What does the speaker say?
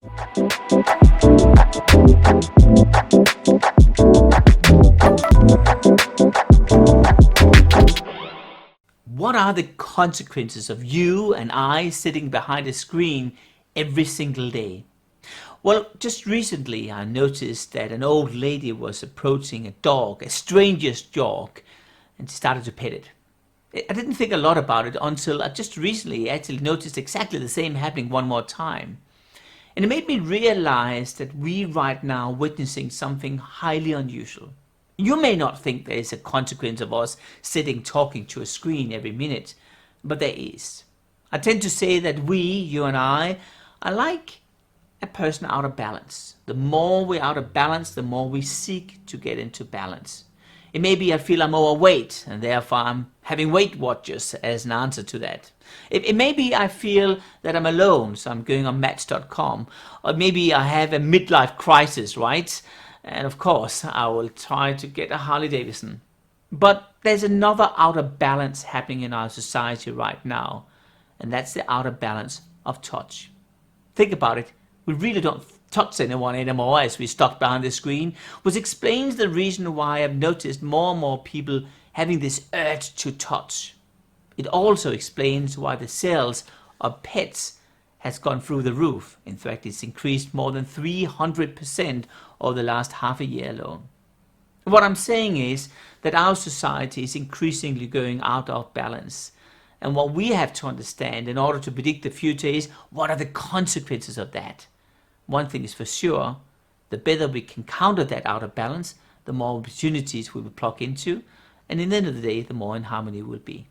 What are the consequences of you and I sitting behind a screen every single day? Well, just recently I noticed that an old lady was approaching a dog, a stranger's dog, and started to pet it. I didn't think a lot about it until I just recently actually noticed exactly the same happening one more time. And it made me realize that we right now witnessing something highly unusual. You may not think there is a consequence of us sitting talking to a screen every minute, but there is. I tend to say that we, you and I, are like a person out of balance. The more we're out of balance, the more we seek to get into balance. It may be I feel I'm overweight and therefore I'm having Weight Watchers as an answer to that. It may be I feel that I'm alone, so I'm going on match.com. Or maybe I have a midlife crisis, right? And of course, I will try to get a Harley Davidson. But there's another out of balance happening in our society right now, and that's the out of balance of touch. Think about it. We really don't touch anyone anymore as we stuck behind the screen, which explains the reason why I've noticed more and more people having this urge to touch. It also explains why the sales of pets has gone through the roof. In fact, it's increased more than 300% over the last half a year alone. What I'm saying is that our society is increasingly going out of balance. And what we have to understand in order to predict the future is what are the consequences of that. One thing is for sure, the better we can counter that out of balance, the more opportunities we will plug into, and in the end of the day, the more in harmony we'll be.